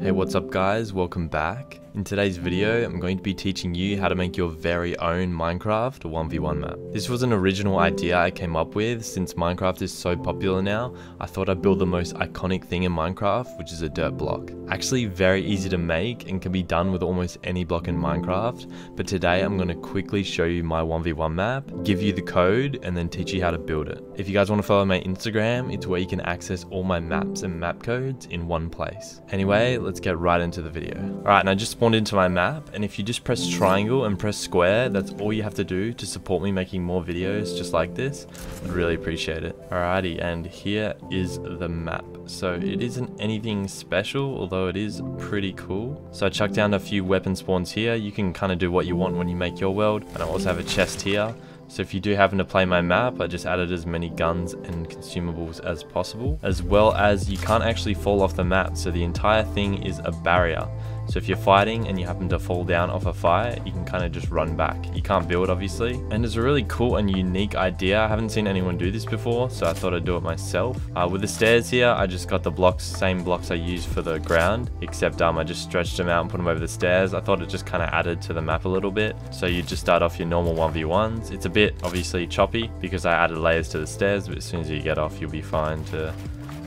Hey, what's up guys, welcome back. In today's video, I'm going to be teaching you how to make your very own Minecraft 1v1 map. This was an original idea I came up with. Since Minecraft is so popular now, I thought I'd build the most iconic thing in Minecraft, which is a dirt block. Actually very easy to make and can be done with almost any block in Minecraft, but today I'm going to quickly show you my 1v1 map, give you the code, and then teach you how to build it. If you guys want to follow my Instagram, it's where you can access all my maps and map codes in one place. Anyway, let's get right into the video. Alright, and I just spawned into my map, and if you just press triangle and press square, that's all you have to do to support me making more videos just like this. I'd really appreciate it. Alrighty, and here is the map. So it isn't anything special, although it is pretty cool. So I chucked down a few weapon spawns here. You can kind of do what you want when you make your world. And I also have a chest here. So if you do happen to play my map, I just added as many guns and consumables as possible, as well as you can't actually fall off the map, so the entire thing is a barrier. So if you're fighting and you happen to fall down off a fire, you can kind of just run back. You can't build, obviously, and it's a really cool and unique idea. I haven't seen anyone do this before, so I thought I'd do it myself. With the stairs here, I just got the blocks, same blocks I used for the ground, except I just stretched them out and put them over the stairs. I thought it just kind of added to the map a little bit. So you just start off your normal 1v1s. It's a bit obviously choppy because I added layers to the stairs, but as soon as you get off, you'll be fine to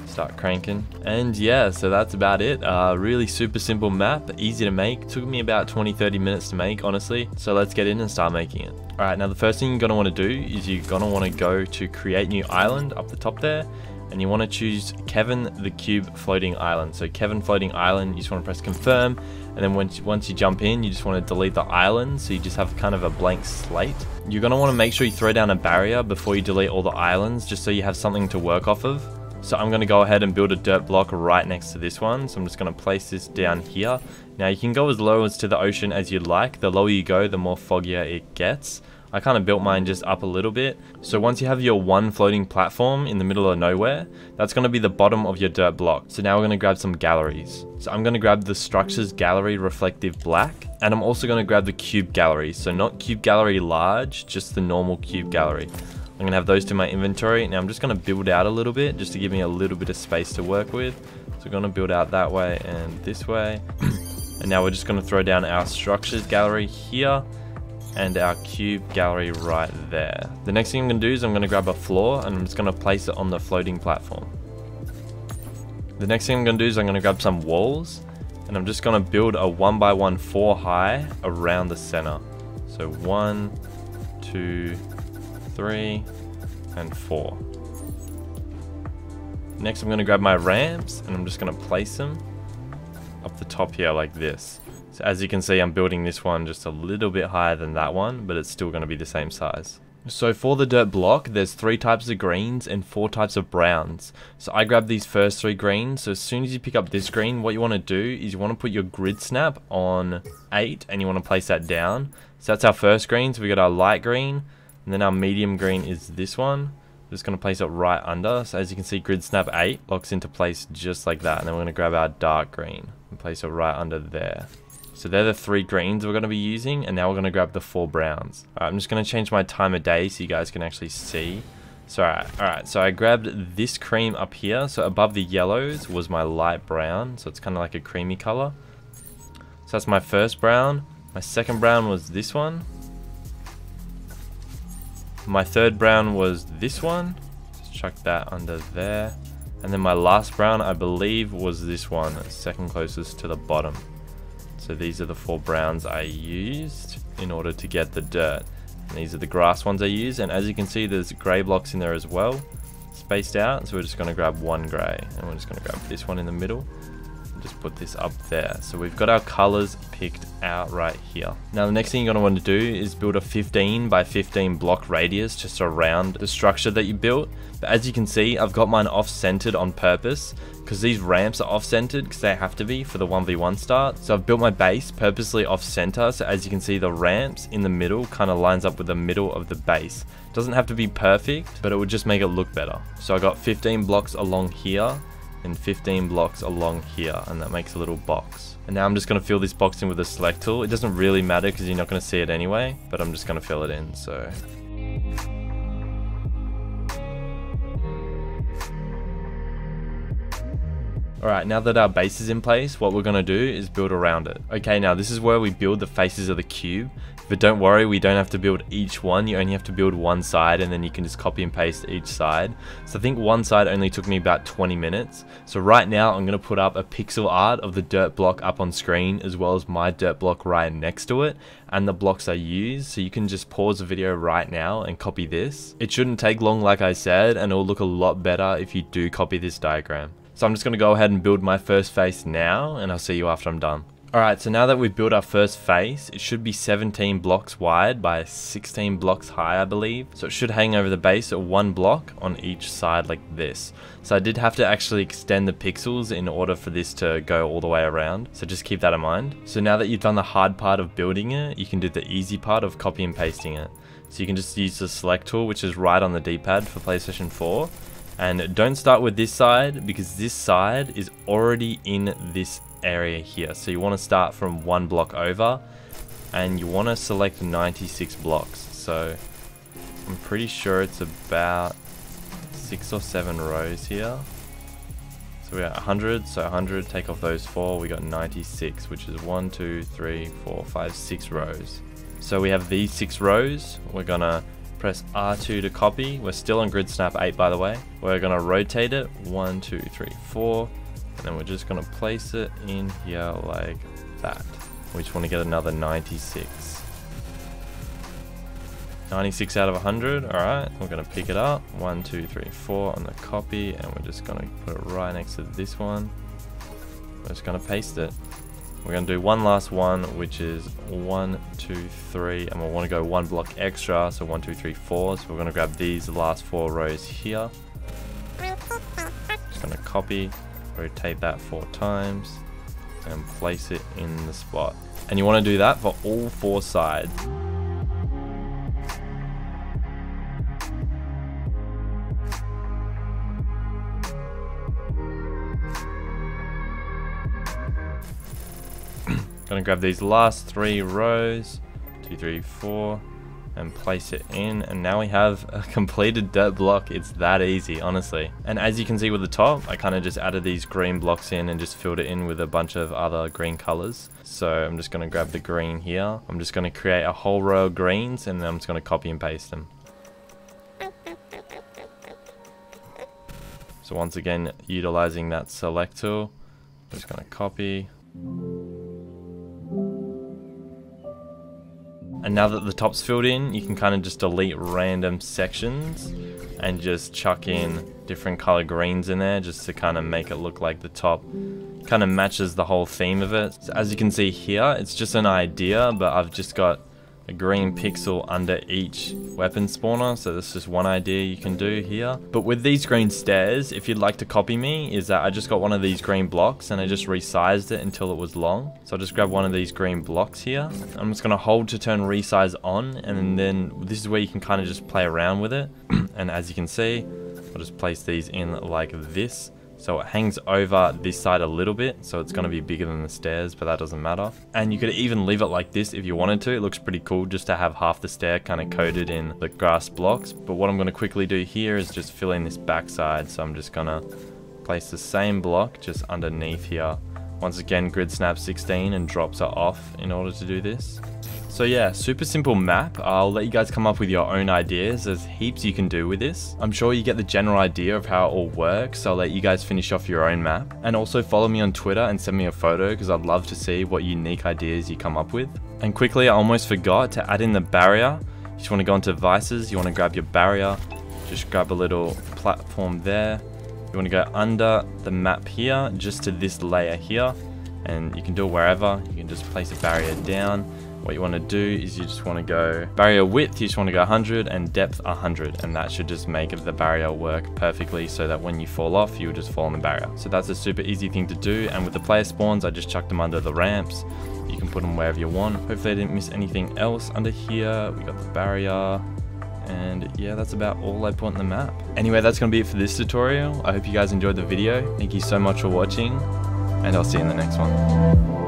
start cranking. And yeah, so that's about it. Really super simple map, easy to make. Took me about 20-30 minutes to make, honestly. So let's get in and start making it. All right, now the first thing you're gonna want to do is you're gonna want to go to create new island up the top there, and you want to choose Kevin the Cube Floating Island. So Kevin Floating Island, you just want to press confirm, and then once you jump in, you just want to delete the island, so you just have kind of a blank slate. You're gonna want to make sure you throw down a barrier before you delete all the islands, just so you have something to work off of. So I'm going to go ahead and build a dirt block right next to this one. So I'm just going to place this down here. Now you can go as low as to the ocean as you'd like. The lower you go, the more foggier it gets. I kind of built mine just up a little bit. So once you have your one floating platform in the middle of nowhere, that's going to be the bottom of your dirt block. So now we're going to grab some galleries. So I'm going to grab the structures gallery reflective black, and I'm also going to grab the cube gallery. So not cube gallery large, just the normal cube gallery. I'm going to have those two in my inventory. Now I'm just going to build out a little bit just to give me a little bit of space to work with. So we're going to build out that way and this way. And now we're just going to throw down our structures gallery here and our cube gallery right there. The next thing I'm going to do is I'm going to grab a floor and I'm just going to place it on the floating platform. The next thing I'm going to do is I'm going to grab some walls and I'm just going to build a 1x1 4 high around the center. So 1, 2, 3 and 4. Next I'm going to grab my ramps and I'm just going to place them up the top here like this. So as you can see, I'm building this one just a little bit higher than that one, but it's still going to be the same size. So for the dirt block, there's 3 types of greens and 4 types of browns. So I grabbed these first 3 greens. So as soon as you pick up this green, what you want to do is you want to put your grid snap on 8 and you want to place that down. So that's our first green. So we got our light green. And then our medium green is this one. I'm just going to place it right under. So as you can see, grid snap 8 locks into place just like that. And then we're going to grab our dark green and place it right under there. So they're the 3 greens we're going to be using. And now we're going to grab the 4 browns. Alright, I'm just going to change my time of day so you guys can actually see. So alright, so I grabbed this cream up here. So above the yellows was my light brown. So it's kind of like a creamy color. So that's my first brown. My second brown was this one. My third brown was this one. Just chuck that under there. And then my last brown, I believe, was this one, second closest to the bottom. So these are the 4 browns I used in order to get the dirt. And these are the grass ones I used. And as you can see, there's grey blocks in there as well, spaced out. So we're just going to grab 1 grey. And we're just going to grab this one in the middle. Just put this up there. So we've got our colors picked out right here. Now the next thing you're going to want to do is build a 15 by 15 block radius just around the structure that you built. But as you can see, I've got mine off-centered on purpose because these ramps are off-centered because they have to be for the 1v1 start. So I've built my base purposely off-center. So as you can see, the ramps in the middle kind of lines up with the middle of the base. It doesn't have to be perfect, but it would just make it look better. So I got 15 blocks along here and 15 blocks along here, and that makes a little box. And now I'm just going to fill this box in with a select tool. It doesn't really matter because you're not going to see it anyway, but I'm just going to fill it in. So Alright, now that our base is in place, what we're going to do is build around it. Okay, now this is where we build the faces of the cube. But don't worry, we don't have to build each one. You only have to build one side and then you can just copy and paste each side. So I think one side only took me about 20 minutes. So right now I'm going to put up a pixel art of the dirt block up on screen as well as my dirt block right next to it and the blocks I use. So you can just pause the video right now and copy this. It shouldn't take long like I said, and it'll look a lot better if you do copy this diagram. So I'm just going to go ahead and build my first face now and I'll see you after I'm done. Alright, so now that we've built our first face, it should be 17 blocks wide by 16 blocks high, I believe. So it should hang over the base at one block on each side like this. So I did have to actually extend the pixels in order for this to go all the way around. So just keep that in mind. So now that you've done the hard part of building it, you can do the easy part of copy and pasting it. So you can just use the select tool, which is right on the D-pad for PlayStation 4. And don't start with this side because this side is already in this area here. So you want to start from one block over and you want to select 96 blocks. So I'm pretty sure it's about 6 or 7 rows here. So we got 100, so 100, take off those 4, we got 96, which is 1, 2, 3, 4, 5, 6 rows. So we have these 6 rows. We're gonna press R2 to copy. We're still on grid snap 8 by the way. We're gonna rotate it 1, 2, 3, 4. And then we're just going to place it in here like that. We just want to get another 96. 96 out of 100. Alright, we're going to pick it up. 1, 2, 3, 4 on the copy. And we're just going to put it right next to this one. We're just going to paste it. We're going to do one last one, which is 1, 2, 3. And we'll want to go one block extra. So 1, 2, 3, 4. So we're going to grab these last 4 rows here. Just going to copy. Rotate that 4 times and place it in the spot. And you want to do that for all 4 sides. Gonna grab these last 3 rows, 2, 3, 4, and place it in, and now we have a completed dirt block. It's that easy, honestly. And as you can see with the top, I kind of just added these green blocks in and just filled it in with a bunch of other green colors. So I'm just going to grab the green here. I'm just going to create a whole row of greens and then I'm just going to copy and paste them. So once again, utilizing that select tool, I'm just going to copy. And now that the top's filled in, you can kind of just delete random sections and just chuck in different color greens in there just to kind of make it look like the top kind of matches the whole theme of it. So as you can see here, it's just an idea, but I've just got a green pixel under each weapon spawner, so that's just one idea you can do here. But with these green stairs, if you'd like to copy me, is that I just got one of these green blocks and I just resized it until it was long. So I'll just grab one of these green blocks here. I'm just going to hold to turn resize on, and then this is where you can kind of just play around with it. And as you can see, I'll just place these in like this. So it hangs over this side a little bit, so it's going to be bigger than the stairs, but that doesn't matter. And you could even leave it like this if you wanted to. It looks pretty cool just to have half the stair kind of coated in the grass blocks. But what I'm going to quickly do here is just fill in this back side. So I'm just going to place the same block just underneath here. Once again, grid snap 16 and drops it off in order to do this. So yeah, super simple map. I'll let you guys come up with your own ideas. There's heaps you can do with this. I'm sure you get the general idea of how it all works, so I'll let you guys finish off your own map. And also follow me on Twitter and send me a photo because I'd love to see what unique ideas you come up with. And quickly, I almost forgot to add in the barrier. You just want to go into devices, you want to grab your barrier, just grab a little platform there. You want to go under the map here, just to this layer here, and you can do it wherever. You can just place a barrier down. What you want to do is you just want to go barrier width, you just want to go 100, and depth 100, and that should just make the barrier work perfectly so that when you fall off, you will just fall on the barrier. So that's a super easy thing to do. And with the player spawns, I just chucked them under the ramps. You can put them wherever you want. Hopefully I didn't miss anything else under here. We got the barrier. And yeah, that's about all I put in the map. Anyway, that's going to be it for this tutorial. I hope you guys enjoyed the video. Thank you so much for watching, and I'll see you in the next one.